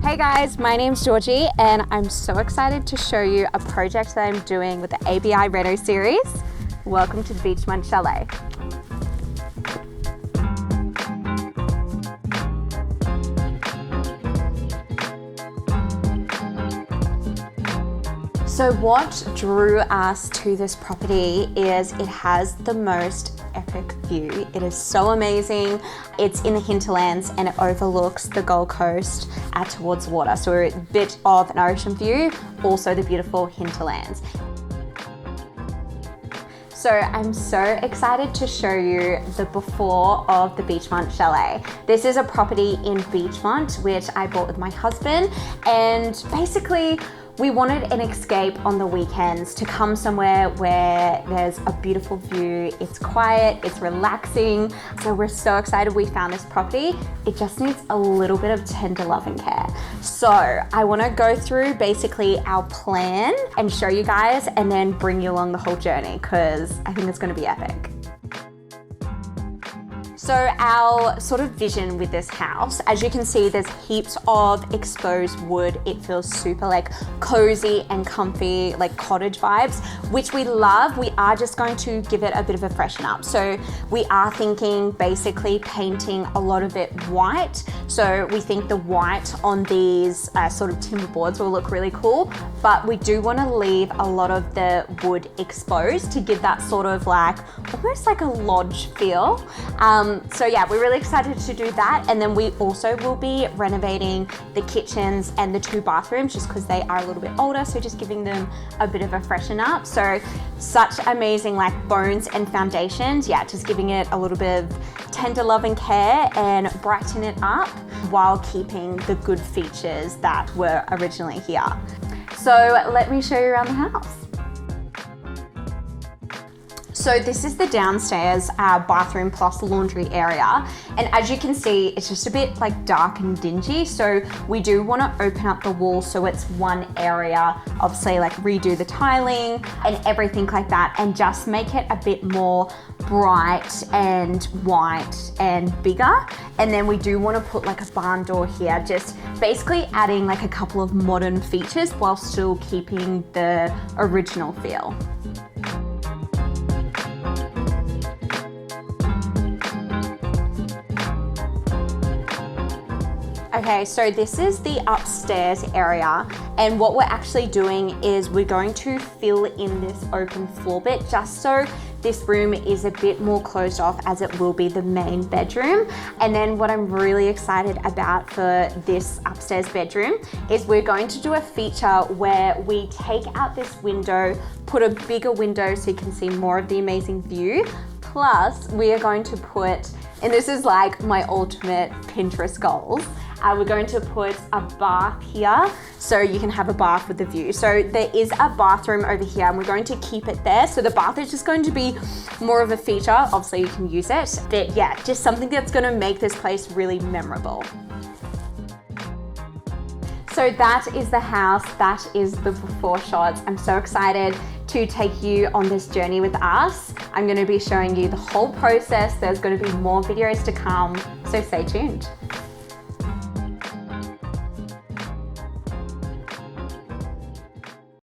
Hey guys, my name's Georgie and I'm so excited to show you a project that I'm doing with the ABI Reno series. Welcome to the Beechmont Chalet. So what drew us to this property is it has the most epic view. It is so amazing. It's in the Hinterlands and it overlooks the Gold Coast towards the water. So we're a bit of an ocean view, also the beautiful Hinterlands. So I'm so excited to show you the before of the Beechmont Chalet. This is a property in Beechmont, which I bought with my husband, and basically we wanted an escape on the weekends to come somewhere where there's a beautiful view, it's quiet, it's relaxing. So we're so excited we found this property. It just needs a little bit of tender love and care. So I wanna go through basically our plan and show you guys and then bring you along the whole journey because I think it's gonna be epic. So our sort of vision with this house, as you can see, there's heaps of exposed wood. It feels super like cozy and comfy, like cottage vibes, which we love. We are just going to give it a bit of a freshen up. So we are thinking basically painting a lot of it white. So we think the white on these sort of timber boards will look really cool, but we do want to leave a lot of the wood exposed to give that sort of like, almost like a lodge feel. So yeah, we're really excited to do that. And then we also will be renovating the kitchens and the 2 bathrooms just because they are a little bit older. So just giving them a bit of a freshen up. So such amazing like bones and foundations. Yeah, just giving it a little bit of tender love and care and brighten it up while keeping the good features that were originally here. So let me show you around the house. So this is the downstairs bathroom plus laundry area. And as you can see, it's just a bit like dark and dingy. So we do want to open up the wall so it's one area, obviously like redo the tiling and everything like that and just make it a bit more bright and white and bigger. And then we do want to put like a barn door here, just basically adding like a couple of modern features while still keeping the original feel. Okay, so this is the upstairs area, and what we're actually doing is we're going to fill in this open floor bit just so this room is a bit more closed off as it will be the main bedroom. And then what I'm really excited about for this upstairs bedroom is we're going to do a feature where we take out this window, put a bigger window so you can see more of the amazing view. Plus we are going to put, and this is like my ultimate Pinterest goals, we're going to put a bath here so you can have a bath with the view. So there is a bathroom over here and we're going to keep it there. So the bath is just going to be more of a feature. Obviously you can use it, but yeah, just something that's going to make this place really memorable. So that is the house, that is the before shots. I'm so excited to take you on this journey with us. I'm going to be showing you the whole process. There's going to be more videos to come, so stay tuned.